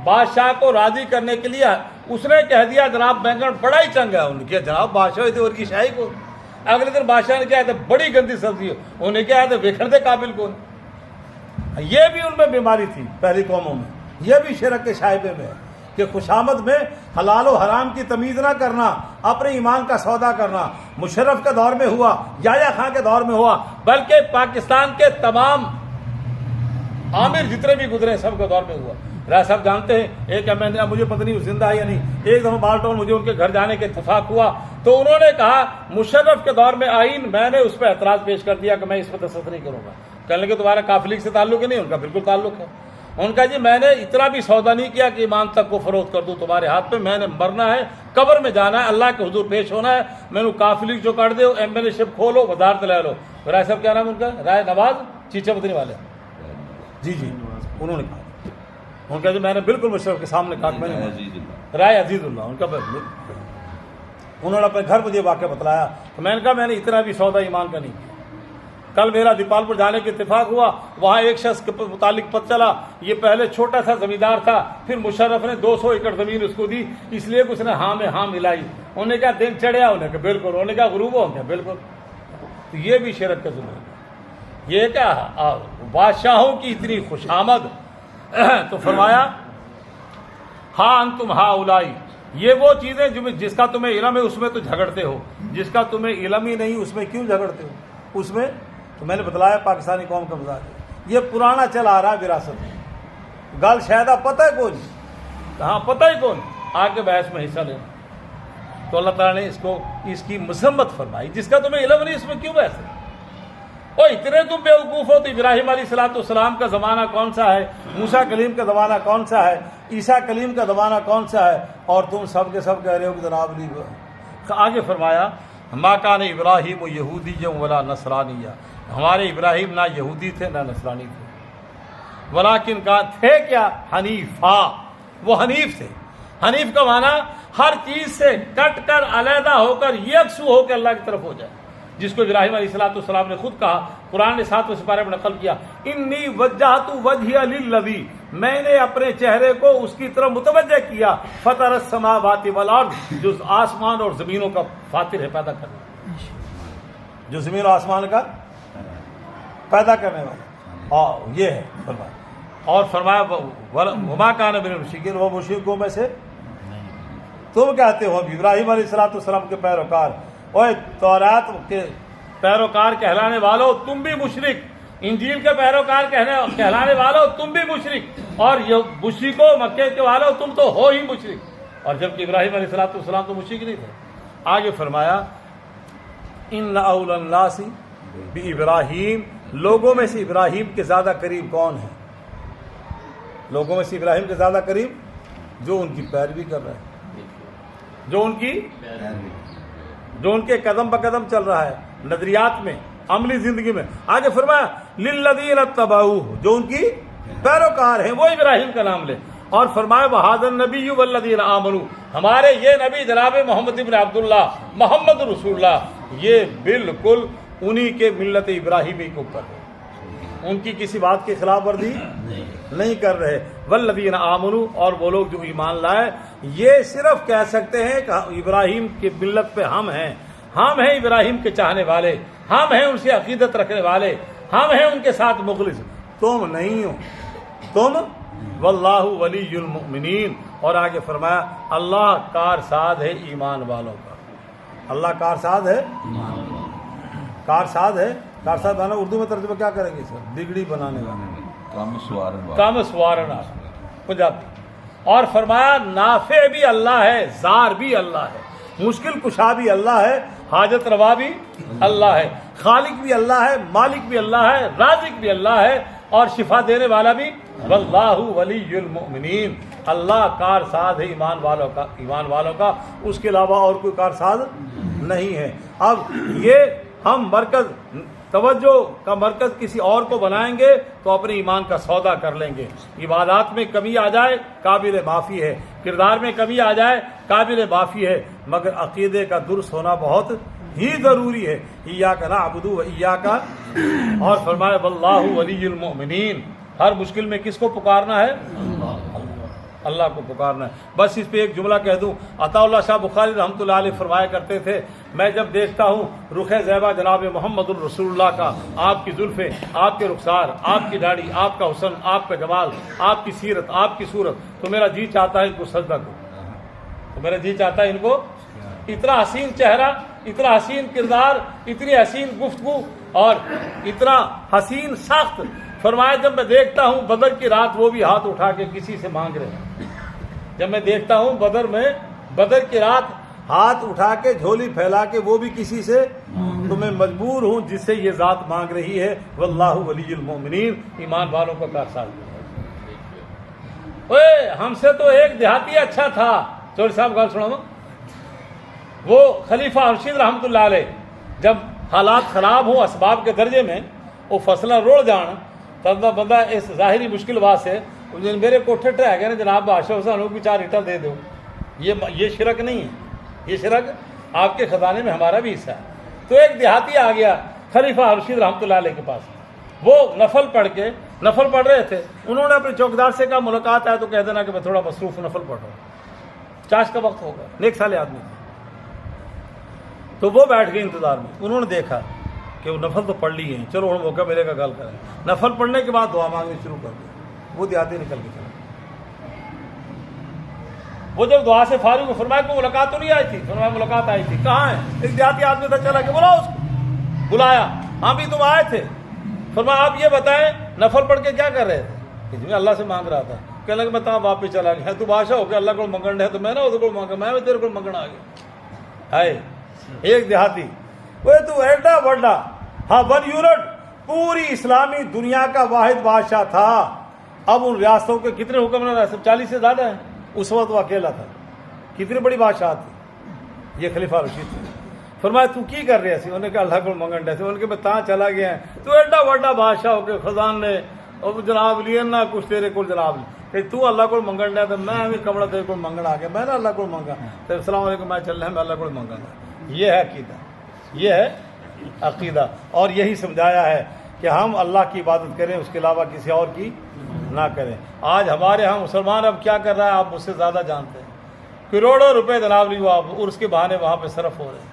بادشاہ کو راضی کرنے کے لیے اس نے کہہ دیا جناب بینگن بڑا ہی چنگا ہے. انہوں نے کہا جناب بادشاہ ہوئے تھے اور کی شاہی کو. اگلے دن بادشاہ نے کہا تھا بڑی گندی سبزی ہے، انہوں نے کہا تھا ویکھن دے قابل کون. یہ بھی ان میں بیماری تھی پہلی قوموں میں، یہ بھی شرک کے شائبے میں کہ خوشامد میں حلال و حرام کی تمیز نہ کرنا، اپنے ایمان کا سودا کرنا. مشرف کے دور میں ہوا، یحییٰ خان کے دور میں ہوا، بلکہ پاکستان کے تمام عامر جتنے بھی گزرے سب کے دور میں ہوا. رائے صاحب جانتے ہیں ایک MNA، مجھے پتہ نہیں وہ زندہ ہے یا نہیں، ایک دفعہ بالٹون مجھے ان کے گھر جانے کے اتفاق ہوا تو انہوں نے کہا مشرف کے دور میں آئین، میں نے اس پہ اعتراض پیش کر دیا کہ میں اس پہ دستخط نہیں کروں گا. کہنے لگے تمہارا کافی لیگ سے تعلق ہے؟ نہیں، ان کا بالکل تعلق ہے. ان کا جی میں نے اتنا بھی سودا نہیں کیا کہ ایمان تک کو فروخت کر دوں تمہارے ہاتھ پہ. میں نے مرنا ہے، قبر میں جانا ہے، اللہ کے حضور پیش ہونا ہے. میں نے کافی لیگ جو کر دے MLA شپ کھولو، وزارت لے لو. رائے صاحب کیا نام ان کا؟ رائے نواز چیچا بدنی والے. جی انہوں نے کہا، ان کا جی میں نے بالکل مشرف کے سامنے کہا کہ میں نے رائے عزیز اللہ ان کا، انہوں نے اپنے گھر مجھے واقعہ بتلایا تو میں نے کہا میں نے اتنا بھی سودا ایمان کا نہیں کیا. کل میرا دیپال پور جانے کے اتفاق ہوا، وہاں ایک شخص کے متعلق پتہ چلا یہ پہلے چھوٹا سا زمیندار تھا، پھر مشرف نے 200 ایکڑ زمین اس کو دی، اس لیے کہ اس نے ہاں میں ہاں ملائی. انہوں نے کہا دن چڑھیا، انہوں نے کہا بالکل. انہوں نے کہا غروب ہو گیا، بالکل. تو یہ بھی شرک کا ظلم ہے. یہ کیا بادشاہوں کی اتنی خوشامد. تو فرمایا ہاں انتم ہاؤلائی، یہ وہ چیزیں جس کا تمہیں علم ہے اس میں تو جھگڑتے ہو، جس کا تمہیں علم ہی نہیں اس میں کیوں جھگڑتے ہو؟ اس میں تو میں نے بتلایا پاکستانی قوم کا مزاج ہے، یہ پرانا چلا آ رہا ہے وراثت میں. گل شاید پتہ ہے کون، ہاں پتہ ہی کون، آگے بحث میں حصہ لینا. تو اللہ تعالیٰ نے اس کی مذمت فرمائی. جس کا تمہیں علم نہیں اس میں کیوں بحث ہے؟ اور اتنے تم بیوقوف ہو تو ابراہیم علیہ السلام کا زمانہ کون سا ہے، موسیٰ کلیم کا زمانہ کون سا ہے، عیسیٰ کلیم کا زمانہ کون سا ہے، اور تم سب کے سب کہہ رہے ہو کہ جناب نہیں. آگے فرمایا ما کان ابراہیم یہودی ولا نصرانی، ہمارے ابراہیم نہ یہودی تھے نہ نصرانی تھے، ولیکن تھے کیا حنیفا، وہ حنیف تھے. حنیف کا معنی ہر چیز سے کٹ کر علیحدہ ہو کر یکسو ہو کے اللہ کی طرف ہو جائے، جس کو ابراہیم علیہ السلام نے خود کہا. قرآن نے 7 سپارے میں نقل کیا، انی وجہت وجہی للذی، میں نے اپنے چہرے کو اس کی طرف متوجہ کیا، فطر السماوات والارض، جو آسمان اور زمینوں کا فاطر ہے، پیدا کرنے والا، جو زمین اور آسمان کا پیدا کرنے والا. اور یہ ہے فرمایا. اور فرمایا وما کان من المشرکین، وہ مشرکوں میں سے تم کہتے ہو ابراہیم علیہ السلام کے پیروکار، اور تورات کے پیروکار کہلانے والوں تم بھی مشرک، انجیل کے پیروکار کہلانے والوں تم بھی مشرک، اور یہ مشرکوں مکے کے والوں تم تو ہو ہی مشرک. اور جبکہ ابراہیم علیہ السلام تو مشرک نہیں تھے. آگے فرمایا ان اول الناس بابراہیم، لوگوں میں سے ابراہیم کے زیادہ قریب کون ہیں؟ لوگوں میں سے ابراہیم کے زیادہ قریب جو ان کی پیروی کر رہے ہیں، جو ان کے قدم بقدم چل رہا ہے نظریات میں، عملی زندگی میں. آگے فرمایا للذین اتبعوہ، جو ان کی پیروکار ہیں وہ ابراہیم کا نام لے. اور فرمایا وہذا النبی والذین آمنوا، ہمارے یہ نبی جناب محمد ابن عبداللہ محمد رسول اللہ، یہ بالکل انہی کے ملت ابراہیمی کے اوپر ہے، ان کی کسی بات کی خلاف ورزی نہیں کر رہے. والذین آمنوا، اور وہ لوگ جو ایمان لائے، یہ صرف کہہ سکتے ہیں کہ ابراہیم کی ملت پہ ہم ہیں ابراہیم کے چاہنے والے، ہم ہیں ان سے عقیدت رکھنے والے، ہم ہیں ان کے ساتھ مخلص. تم نہیں ہو، تم واللہ ولی المؤمنین. اور آگے فرمایا اللہ کار ساز ہے ایمان والوں کا، اللہ کارساز ہے، کارساز ہے، کارساز بنا اردو میں ترجمہ کیا کریں گے سر؟ بگڑی بنانے والا، کام سوارنا پنجابی. اور فرمایا نافع بھی اللہ ہے، زار بھی اللہ ہے، مشکل کشا بھی اللہ ہے، حاجت روا بھی اللہ ہے، خالق بھی اللہ ہے، مالک بھی اللہ ہے، رازق بھی اللہ ہے، اور شفا دینے والا بھی. واللہ ولی المؤمنین، اللہ کارساز ہے ایمان والوں کا، اس کے علاوہ اور کوئی کارساز نہیں ہے. اب یہ ہم مرکز توجہ کا مرکز کسی اور کو بنائیں گے تو اپنے ایمان کا سودا کر لیں گے. عبادات میں کمی آ جائے قابل معافی ہے، کردار میں کمی آ جائے قابل معافی ہے، مگر عقیدے کا درست ہونا بہت ہی ضروری ہے. ایاک نعبد و ایاک، اور فرمایا واللہ ولی المؤمنین، ہر مشکل میں کس کو پکارنا ہے؟ اللہ کو پکارنا ہے. بس اس پہ ایک جملہ کہہ دوں، عطا اللہ شاہ بخاری رحمۃ اللہ علیہ فرمایا کرتے تھے، میں جب دیکھتا ہوں رخ زیبا جناب محمد الرسول اللہ کا، آپ کی زلفیں، آپ کے رخسار، آپ کی داڑھی، آپ کا حسن، آپ کا جمال، آپ کی سیرت، آپ کی صورت، تو میرا جی چاہتا ہے ان کو سجدہ کروں، تو میرا جی چاہتا ہے ان کو، اتنا حسین چہرہ، اتنا حسین کردار، اتنی حسین گفتگو اور اتنا حسین ساخت. فرمایا جب میں دیکھتا ہوں بدر کی رات وہ بھی ہاتھ اٹھا کے کسی سے مانگ رہے ہیں، جب میں دیکھتا ہوں بدر کی رات ہاتھ اٹھا کے جھولی پھیلا کے وہ بھی کسی سے، تو میں مجبور ہوں جس سے یہ ذات مانگ رہی ہے. واللہ ولی المؤمنین، ایمان والوں کا کارساز. اوے ہم سے تو ایک دیہاتی اچھا تھا. چوری صاحب گل سنو، وہ خلیفہ ارشد رحمۃ اللہ علیہ جب حالات خراب ہوں اسباب کے درجے میں، وہ فصلیں روڑ جان تب بندہ اس ظاہری مشکل بات سے میرے کوٹھے ٹہ گئے نا جناب بادشاہ حسین بھی 4 اینٹیں دے دو. یہ شرک نہیں ہے، یہ شرک آپ کے خزانے میں ہمارا بھی حصہ ہے. تو ایک دیہاتی آ گیا خلیفہ ارشد رحمۃ اللہ علیہ کے پاس، وہ نفل پڑھ رہے تھے. انہوں نے اپنے چوکیدار سے کہا ملاقات ہے تو کہہ دینا کہ میں تھوڑا مصروف نفل پڑھ رہا ہوں، چاش کا وقت ہوگا. نیک سالے آدمی تھے، تو وہ بیٹھ گئے انتظار میں. انہوں نے دیکھا کہ وہ نفل تو پڑھ لی ہیں، چلو ہوں موقع ملے گا گل کریں. نفل پڑھنے کے بعد دعا مانگنی شروع کر دی. وہ دیہاتی نکل کے چلا. وہ جب دعا سے فارغ ہو فرمایا کہ ملاقات تو نہیں آئی تھی؟ فرمایا ملاقات آئی تھی. کہاں ہے؟ ایک دیہاتی آدمی تھا، چلا کے بلاؤ اس کو. بلایا، ہاں بھی تم آئے تھے. فرمایا آپ یہ بتائیں نفل پڑھ کے کیا کر رہے تھے؟ کہ میں اللہ سے مانگ رہا تھا. کہنے لگا میں تمام واپس چلا گیا. تو بادشاہ ہو کے اللہ کو منگن ہے تو میں نا وہ کو مانگا، میں تیرے کو منگنا آ گیا. ہائے ایک دیہاتی، وہ تو ایڈا بڑا، ہاں 1 یونٹ پوری اسلامی دنیا کا واحد بادشاہ تھا. اب ان ریاستوں کے کتنے حکمران ہیں؟ 40 سے زیادہ ہیں. اس وقت وہ اکیلا تھا. کتنی بڑی بادشاہ تھی. یہ خلیفہ رشید تھے. فرمایا تو کی کر رہے سی؟ انہوں نے کہا اللہ کو منگن ڈے سے. ان کے میں تاں چلا گیا تو ایڈا بڑا بادشاہ ہو کے خزان نے اور جناب لیے نہ کچھ تیرے کو جناب کہ تو اللہ کو منگن ڈے تو میں بھی کمڑا تیرے کو منگن آ گیا. میں نے اللہ کو مانگا تو السلام علیکم میں چل رہا میں اللہ کو مانگا. یہ ہے عقیدہ، یہ ہے عقیدہ. اور یہی سمجھایا ہے کہ ہم اللہ کی عبادت کریں، اس کے علاوہ کسی اور کی نہ کریں. آج ہمارے ہاں مسلمان اب کیا کر رہا ہے آپ مجھ سے زیادہ جانتے ہیں. کروڑوں روپے جناب لی وہ آپ عرس کے بہانے وہاں پہ صرف ہو رہے ہیں.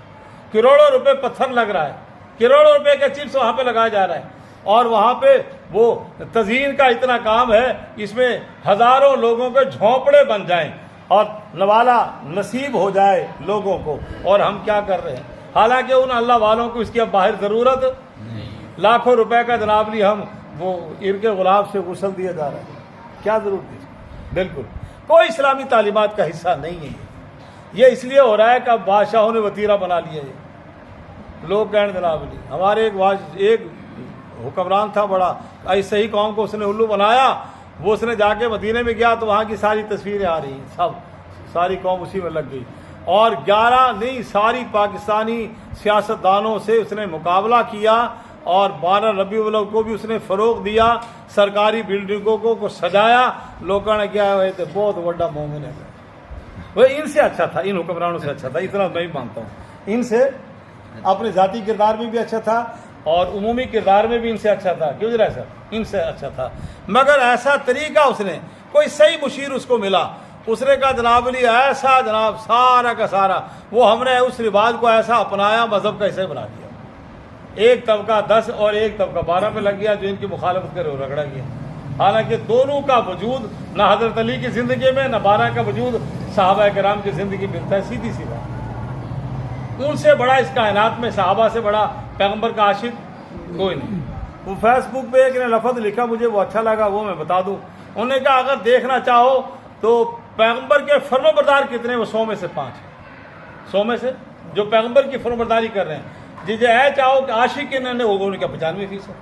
کروڑوں روپے پتھر لگ رہا ہے، کروڑوں روپے کا چپس وہاں پہ لگایا جا رہا ہے. اور وہاں پہ وہ تزئین کا اتنا کام ہے، اس میں ہزاروں لوگوں کے جھونپڑے بن جائیں اور نوالا نصیب ہو جائے لوگوں کو. اور ہم کیا کر رہے ہیں؟ حالانکہ ان اللہ والوں کو اس کی اب باہر ضرورت، لاکھوں روپے کا جناب لی ہم وہ عرق گلاب سے غسل دیا جا رہا ہے. کیا ضرورت ہے؟ بالکل کوئی اسلامی تعلیمات کا حصہ نہیں ہے. یہ اس لیے ہو رہا ہے کہ اب بادشاہوں نے وتیرہ بنا لیا ہے. لوگ کہنے جناب لی ہمارے ایک حکمران تھا بڑا، ایسے ہی قوم کو اس نے الو بنایا. وہ اس نے جا کے مدینے میں گیا تو وہاں کی ساری تصویریں آ رہی ہیں، ساری قوم اسی میں لگ گئی. اور 11 نہیں ساری پاکستانی سیاستدانوں سے اس نے مقابلہ کیا اور 12 ربیع الاول کو بھی اس نے فروغ دیا. سرکاری بلڈنگوں کو سجایا. لوگوں نے کیا ہوئے تھے بہت بڑا مومن ہے. وہ ان سے اچھا تھا، ان حکمرانوں سے اچھا تھا، اتنا میں بھی مانتا ہوں. ان سے اپنے ذاتی کردار میں بھی اچھا تھا اور عمومی کردار میں بھی ان سے اچھا تھا. کیوں جرا سر؟ ان سے اچھا تھا. مگر ایسا طریقہ اس نے، کوئی صحیح مشیر اس کو ملا، اس نے کہا جناب علی ایسا جناب سارا کا سارا وہ ہم نے اس رواج کو ایسا اپنایا، مذہب کا ایسے بنا دیا. ایک طبقہ 10 اور ایک طبقہ 12 پہ لگ گیا جو ان کی مخالفت کرے وہ رگڑا گیا. حالانکہ دونوں کا وجود نہ حضرت علی کی زندگی میں نہ 12 کا وجود صحابہ کرام کی زندگی ملتا ہے. سیدھی سی بات. ان سے بڑا اس کائنات میں صحابہ سے بڑا پیغمبر کا عاشق کوئی نہیں. وہ فیس بک پہ ایک نے لفظ لکھا, مجھے وہ اچھا لگا, وہ میں بتا دوں. انہوں نے کہا اگر دیکھنا چاہو تو پیغمبر کے فرمانبردار کتنے, وہ 100 میں سے 5 ہیں. 100 میں سے جو پیغمبر کی فرمانبرداری کر رہے ہیں. جی اے چاہو کہ عاشق انہوں نے وہ ان کا 95%.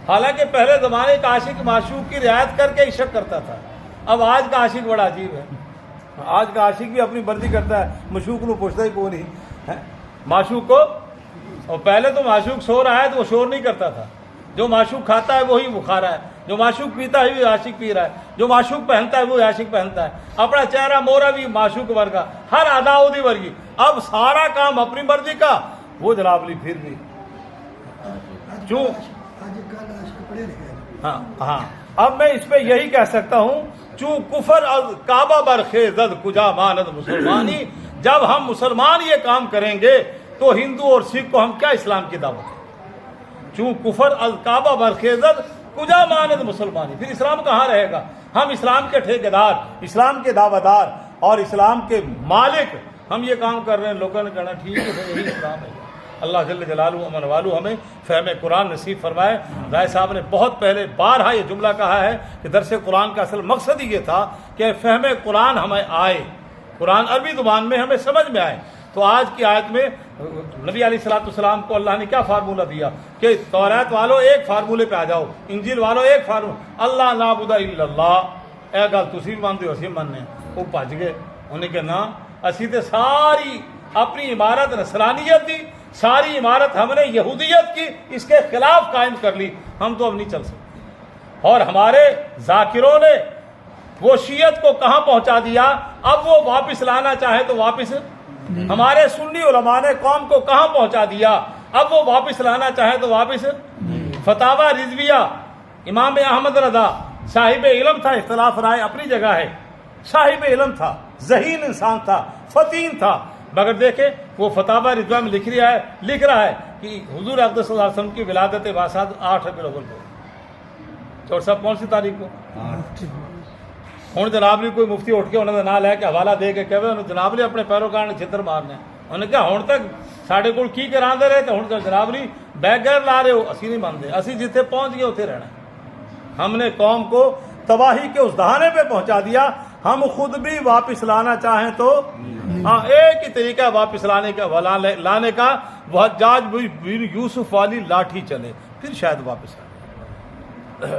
حالانکہ پہلے زمانے کا عاشق معشوق کی رعایت کر کے عشق کرتا تھا. اب آج کا عاشق بڑا عجیب ہے. آج کا عاشق بھی اپنی مرضی کرتا ہے, معشوق کو پوچھتا ہی کون نہیں معشوق کو. اور پہلے تو معشوق سو رہا ہے تو وہ شور نہیں کرتا تھا. جو معشوق کھاتا ہے وہی وہ کھا رہا ہے, جو معشوق پیتا ہے وہی عاشق پی رہا ہے, جو معشوق پہنتا ہے وہ عاشق پہنتا ہے. اپنا چہرہ مورا بھی معشوق ورگا, ہر ادا ادی ورگی. اب سارا کام اپنی مرضی کا. وہ جناب لی پھر بھی کیوں. ہاں اب میں اس پہ یہی کہہ سکتا ہوں, چوں کفر از کعبہ برخیزد کجا ماند مسلمانی. جب ہم مسلمان یہ کام کریں گے تو ہندو اور سکھ کو ہم کیا اسلام کی دعوت دیں. چوں کفر از کعبہ برخیزد کجا ماند مسلمانی, پھر اسلام کہاں رہے گا. ہم اسلام کے ٹھیکیدار, اسلام کے دعویدار اور اسلام کے مالک, ہم یہ کام کر رہے ہیں. لوگوں نے کہنا ٹھیک ہے یہی اسلام ہے. اللہ جل جلالہ امن والو ہمیں فہم قرآن نصیب فرمائے. رائے صاحب نے بہت پہلے بارہا یہ جملہ کہا ہے کہ درس قرآن کا اصل مقصد ہی یہ تھا کہ فہم قرآن ہمیں آئے, قرآن عربی زبان میں ہمیں سمجھ میں آئے. تو آج کی آیت میں نبی علیہ الصلوۃ والسلام کو اللہ نے کیا فارمولہ دیا کہ توریت والو ایک فارمولے پہ آ جاؤ, انجیل والو ایک فارمولہ, اللہ نعبد الا اللہ. اے گل تسی بھی مانتے ہو اسی ماننے. وہ بھج گئے, انہوں نے کہا نا اسی تے ساری اپنی عمارت نصرانیت دی, ساری عمارت ہم نے یہودیت کی, اس کے خلاف قائم کر لی, ہم تو اب نہیں چل سکتے. اور ہمارے ذاکروں نے وہ شیعت کو کہاں پہنچا دیا, اب وہ واپس لانا چاہے تو واپس. ہمارے سنی علماء نے قوم کو کہاں پہنچا دیا, اب وہ واپس لانا چاہے تو واپس. فتاوی رضویہ, امام احمد رضا صاحب علم تھا, اختلاف رائے اپنی جگہ ہے, صاحب علم تھا, ذہین انسان تھا, فتین تھا, مگر دیکھیں وہ فتاوی رضویہ میں لکھ رہا ہے کہ حضور اقدس صلی اللہ علیہ وسلم کی ولادت باسط 8 ربیع الاول کو. چور صاحب کون سی تاریخ کو؟ ہوں جناب نے کوئی مفتی اٹھ کے انہوں نے نہ لے کے حوالہ دے کے کہ جناب نے اپنے پیروکار نے چھتر مارنے. انہوں نے کہا ہوں تک سارے کو کی کراندے رہے تو ہوں تو جناب نہیں بیک گیر لا رہے ہو, اسی نہیں مانتے, اسی جتنے پہنچ گئے اتنے رہنا. ہم نے قوم کو تباہی کے اس دہانے پہ پہنچا دیا. ہم خود بھی واپس لانا چاہیں تو ہاں ایک ہی طریقہ واپس لانے کا, وہ حجاج بن یوسف والی لاٹھی چلے, پھر شاید واپس آئے.